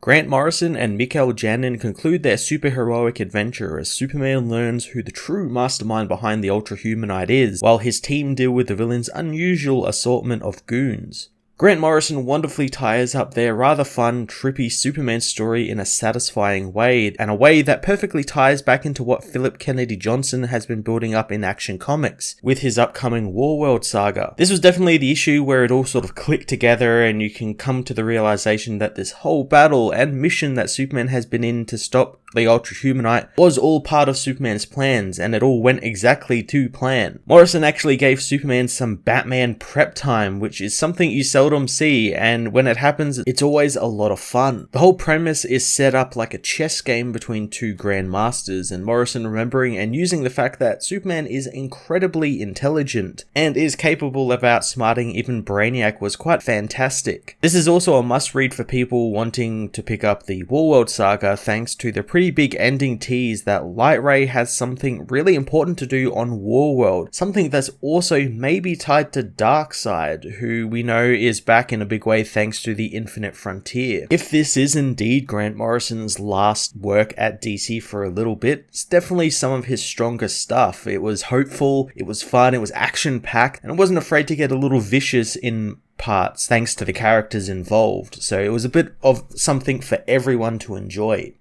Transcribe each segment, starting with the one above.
Grant Morrison and Mikael Janin conclude their superheroic adventure as Superman learns who the true mastermind behind the Ultra Humanite is, while his team deal with the villain's unusual assortment of goons. Grant Morrison wonderfully ties up their rather fun, trippy Superman story in a satisfying way, and a way that perfectly ties back into what Philip Kennedy Johnson has been building up in Action Comics, with his upcoming Warworld saga. This was definitely the issue where it all sort of clicked together, and you can come to the realization that this whole battle and mission that Superman has been in to stop the Ultra Humanite was all part of Superman's plans, and it all went exactly to plan. Morrison actually gave Superman some Batman prep time, which is something you seldom see, and when it happens, it's always a lot of fun. The whole premise is set up like a chess game between two grandmasters, and Morrison remembering and using the fact that Superman is incredibly intelligent and is capable of outsmarting even Brainiac was quite fantastic. This is also a must-read for people wanting to pick up the Warworld saga, thanks to the pretty big ending tease that Lightray has something really important to do on Warworld, something that's also maybe tied to Darkseid, who we know is back in a big way thanks to the Infinite Frontier. If this is indeed Grant Morrison's last work at DC for a little bit, it's definitely some of his strongest stuff. It was hopeful, it was fun, it was action-packed, and it wasn't afraid to get a little vicious in parts thanks to the characters involved, so it was a bit of something for everyone to enjoy.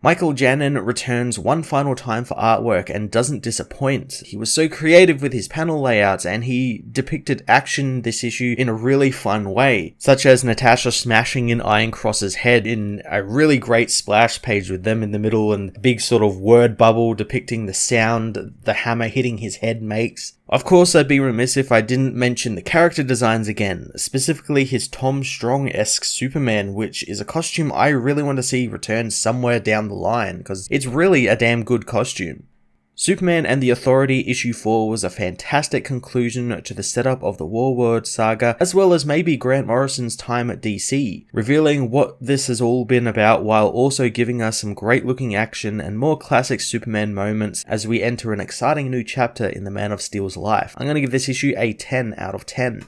Mikael Janin returns one final time for artwork and doesn't disappoint. He was so creative with his panel layouts, and he depicted action this issue in a really fun way, such as Natasha smashing in Iron Cross's head in a really great splash page with them in the middle and a big sort of word bubble depicting the sound the hammer hitting his head makes. Of course, I'd be remiss if I didn't mention the character designs again, specifically his Tom Strong-esque Superman, which is a costume I really want to see return somewhere down the line, because it's really a damn good costume. Superman and the Authority issue 4 was a fantastic conclusion to the setup of the Warworld saga, as well as maybe Grant Morrison's time at DC, revealing what this has all been about while also giving us some great looking action and more classic Superman moments as we enter an exciting new chapter in the Man of Steel's life. I'm going to give this issue a 10 out of 10.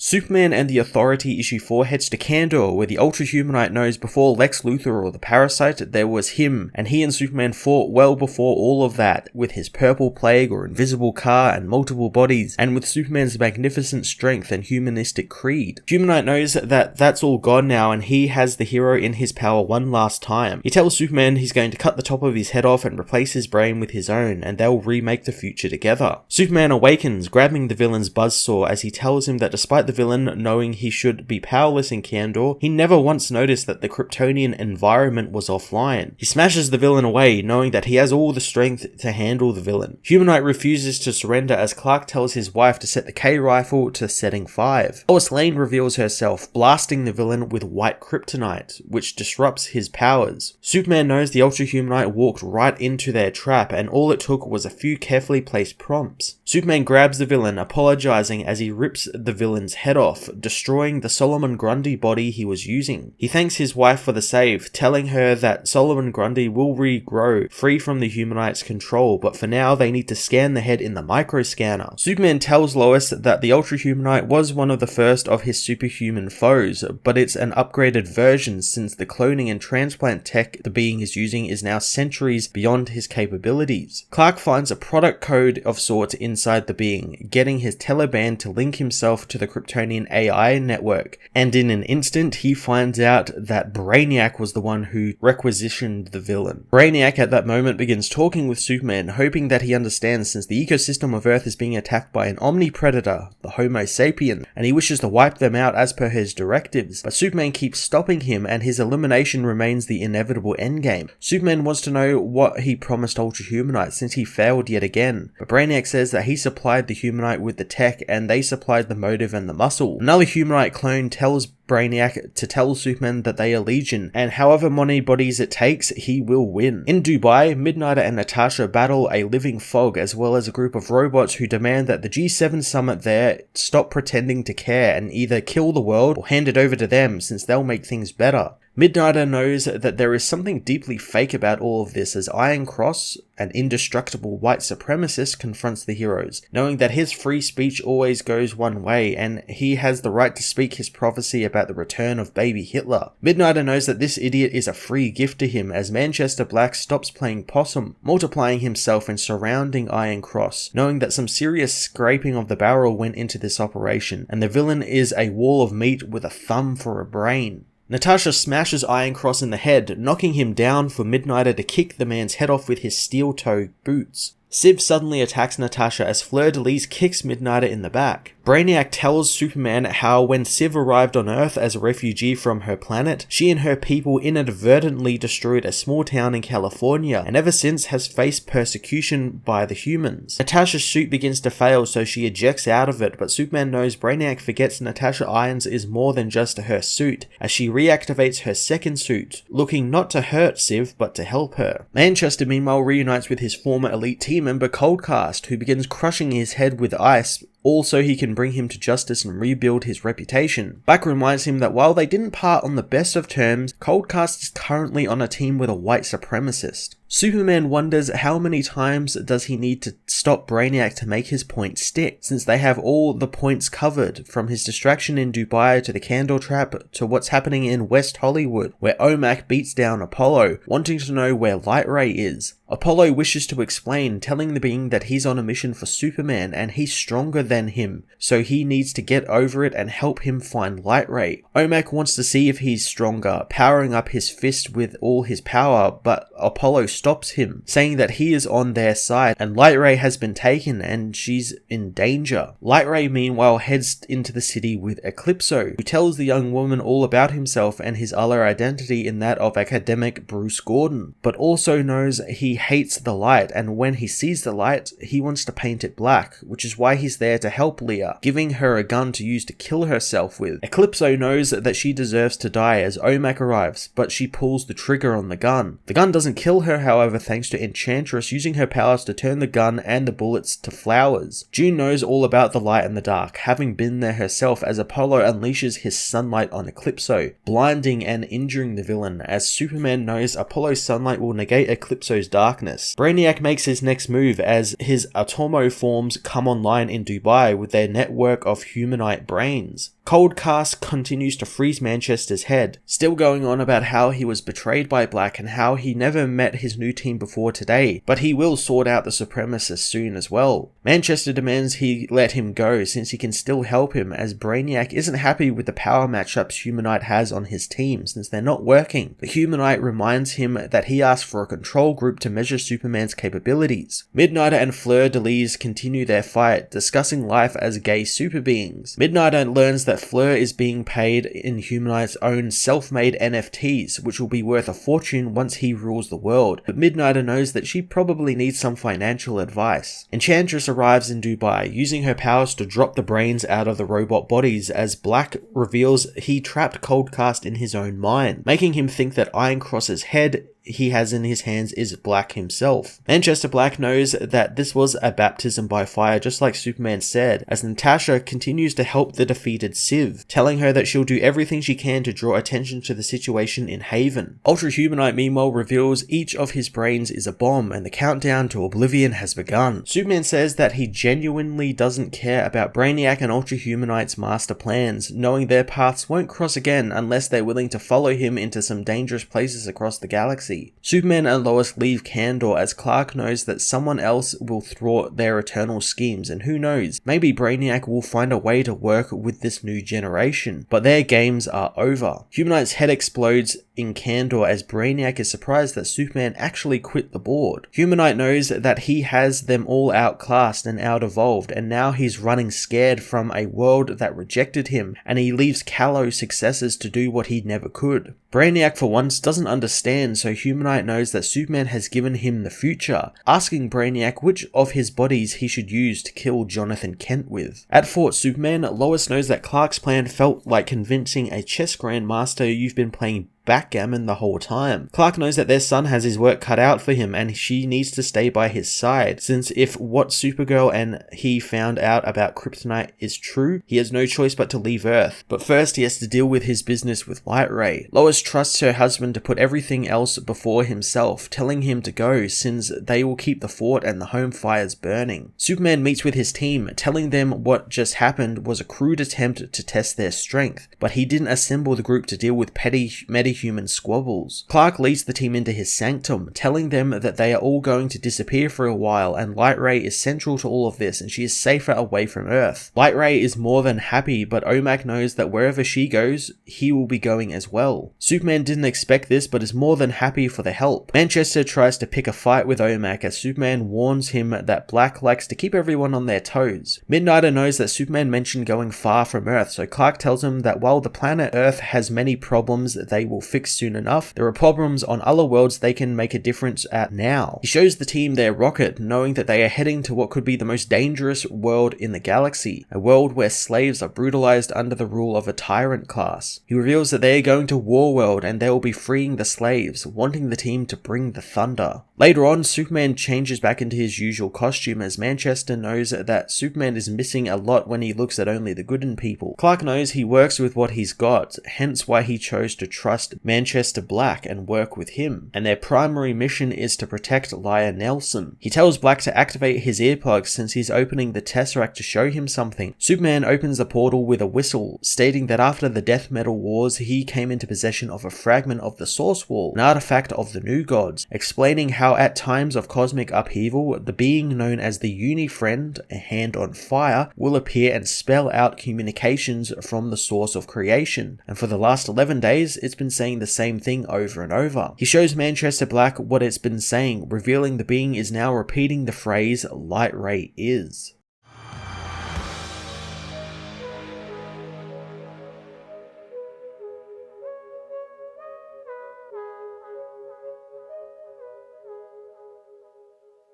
Superman and the Authority issue 4 heads to Kandor, where the Ultra Humanite knows before Lex Luthor or the Parasite there was him, and he and Superman fought well before all of that, with his purple plague or invisible car and multiple bodies, and with Superman's magnificent strength and humanistic creed. Humanite knows that that's all gone now, and he has the hero in his power one last time. He tells Superman he's going to cut the top of his head off and replace his brain with his own, and they'll remake the future together. Superman awakens, grabbing the villain's buzzsaw as he tells him that despite the villain knowing he should be powerless in Kandor, he never once noticed that the Kryptonian environment was offline. He smashes the villain away, knowing that he has all the strength to handle the villain. Humanite refuses to surrender as Clark tells his wife to set the K-rifle to setting 5. Lois Lane reveals herself, blasting the villain with white kryptonite, which disrupts his powers. Superman knows the Ultra Humanite walked right into their trap, and all it took was a few carefully placed prompts. Superman grabs the villain, apologizing as he rips the villain's head off, destroying the Solomon Grundy body he was using. He thanks his wife for the save, telling her that Solomon Grundy will regrow, free from the Humanite's control, but for now they need to scan the head in the microscanner. Superman tells Lois that the Ultra Humanite was one of the first of his superhuman foes, but it's an upgraded version since the cloning and transplant tech the being is using is now centuries beyond his capabilities. Clark finds a product code of sorts inside the being, getting his teleband to link himself to the Kryptonian AI network, and in an instant he finds out that Brainiac was the one who requisitioned the villain. Brainiac at that moment begins talking with Superman, hoping that he understands since the ecosystem of Earth is being attacked by an omni-predator, the Homo sapien, and he wishes to wipe them out as per his directives, but Superman keeps stopping him and his elimination remains the inevitable endgame. Superman wants to know what he promised Ultra Humanite since he failed yet again, but Brainiac says that he supplied the Humanite with the tech and they supplied the motive and the muscle. Another Humanite clone tells Brainiac to tell Superman that they are Legion, and however many bodies it takes, he will win. In Dubai, Midnighter and Natasha battle a living fog as well as a group of robots who demand that the G7 summit there stop pretending to care and either kill the world or hand it over to them since they'll make things better. Midnighter knows that there is something deeply fake about all of this as Iron Cross, an indestructible white supremacist, confronts the heroes, knowing that his free speech always goes one way and he has the right to speak his prophecy about about the return of baby Hitler. Midnighter knows that this idiot is a free gift to him as Manchester Black stops playing possum, multiplying himself and surrounding Iron Cross, knowing that some serious scraping of the barrel went into this operation, and the villain is a wall of meat with a thumb for a brain. Natasha smashes Iron Cross in the head, knocking him down for Midnighter to kick the man's head off with his steel-toe boots. Civ suddenly attacks Natasha as Fleur-de-Lis kicks Midnighter in the back. Brainiac tells Superman how when Civ arrived on Earth as a refugee from her planet, she and her people inadvertently destroyed a small town in California and ever since has faced persecution by the humans. Natasha's suit begins to fail, so she ejects out of it, but Superman knows Brainiac forgets Natasha Irons is more than just her suit, as she reactivates her second suit, looking not to hurt Civ but to help her. Manchester meanwhile reunites with his former elite team member Coldcast, who begins crushing his head with ice, all so he can bring him to justice and rebuild his reputation. Black reminds him that while they didn't part on the best of terms, Coldcast is currently on a team with a white supremacist. Superman wonders how many times does he need to stop Brainiac to make his point stick, since they have all the points covered, from his distraction in Dubai to the candle trap to what's happening in West Hollywood, where OMAC beats down Apollo, wanting to know where Lightray is. Apollo wishes to explain, telling the being that he's on a mission for Superman and he's stronger than him, so he needs to get over it and help him find Lightray. OMAC wants to see if he's stronger, powering up his fist with all his power, but Apollo stops him, saying that he is on their side and Lightray has been taken and she's in danger. Lightray meanwhile heads into the city with Eclipso, who tells the young woman all about himself and his other identity in that of academic Bruce Gordon, but also knows he hates the light, and when he sees the light, he wants to paint it black, which is why he's there to help Leah, giving her a gun to use to kill herself with. Eclipso knows that she deserves to die as OMAC arrives, but she pulls the trigger on the gun. The gun doesn't kill her, however, thanks to Enchantress using her powers to turn the gun and the bullets to flowers. June knows all about the light and the dark, having been there herself as Apollo unleashes his sunlight on Eclipso, blinding and injuring the villain, as Superman knows Apollo's sunlight will negate Eclipso's darkness. Brainiac makes his next move as his Atomo forms come online in Dubai with their network of Humanite brains. Coldcast continues to freeze Manchester's head, still going on about how he was betrayed by Black and how he never met his new team before today, but he will sort out the supremacists soon as well. Manchester demands he let him go since he can still help him, as Brainiac isn't happy with the power matchups Humanite has on his team since they're not working. The Humanite reminds him that he asked for a control group to measure Superman's capabilities. Midnighter and Fleur-de-Lis continue their fight, discussing life as gay super beings. Midnighter learns that Fleur is being paid in Humanite's own self-made NFTs, which will be worth a fortune once he rules the world, but Midnighter knows that she probably needs some financial advice. Enchantress arrives in Dubai, using her powers to drop the brains out of the robot bodies, as Black reveals he trapped Coldcast in his own mind, making him think that Iron Cross's head he has in his hands is Black himself. Manchester Black knows that this was a baptism by fire, just like Superman said, as Natasha continues to help the defeated Civ, telling her that she'll do everything she can to draw attention to the situation in Haven. Ultra Humanite meanwhile reveals each of his brains is a bomb and the countdown to oblivion has begun. Superman says that he genuinely doesn't care about Brainiac and Ultra Humanite's master plans, knowing their paths won't cross again unless they're willing to follow him into some dangerous places across the galaxy. Superman and Lois leave Kandor as Clark knows that someone else will thwart their eternal schemes, and who knows, maybe Brainiac will find a way to work with this new generation, but their games are over. Humanite's head explodes in Kandor as Brainiac is surprised that Superman actually quit the board. Humanite knows that he has them all outclassed and out-evolved, and now he's running scared from a world that rejected him, and he leaves Callow's successors to do what he never could. Brainiac for once doesn't understand, so Humanite knows that Superman has given him the future, asking Brainiac which of his bodies he should use to kill Jonathan Kent with. At Fort Superman, Lois knows that Clark's plan felt like convincing a chess grandmaster you've been playing backgammon the whole time. Clark knows that their son has his work cut out for him and she needs to stay by his side, since if what Supergirl and he found out about kryptonite is true, he has no choice but to leave Earth. But first he has to deal with his business with Lightray. Lois trusts her husband to put everything else before himself, telling him to go since they will keep the fort and the home fires burning. Superman meets with his team, telling them what just happened was a crude attempt to test their strength, but he didn't assemble the group to deal with petty metahuman squabbles. Clark leads the team into his sanctum, telling them that they are all going to disappear for a while and Lightray is central to all of this and she is safer away from Earth. Lightray is more than happy, but OMAC knows that wherever she goes, he will be going as well. Superman didn't expect this but is more than happy for the help. Manchester tries to pick a fight with OMAC as Superman warns him that Black likes to keep everyone on their toes. Midnighter knows that Superman mentioned going far from Earth, so Clark tells him that while the planet Earth has many problems that they will fix soon enough, there are problems on other worlds they can make a difference at now. He shows the team their rocket, knowing that they are heading to what could be the most dangerous world in the galaxy, a world where slaves are brutalized under the rule of a tyrant class. He reveals that they are going to Warworld and they will be freeing the slaves, wanting the team to bring the thunder. Later on, Superman changes back into his usual costume as Manchester knows that Superman is missing a lot when he looks at only the good in people. Clark knows he works with what he's got, hence why he chose to trust Manchester Black and work with him, and their primary mission is to protect Laya Nelson. He tells Black to activate his earplugs since he's opening the Tesseract to show him something. Superman opens the portal with a whistle, stating that after the Death Metal Wars he came into possession of a fragment of the Source Wall, an artifact of the New Gods, explaining how at times of cosmic upheaval, the being known as the Uni-Friend, a hand on fire, will appear and spell out communications from the source of creation, and for the last 11 days it's been saying the same thing over and over. He shows Manchester Black what it's been saying, revealing the being is now repeating the phrase Lightray is.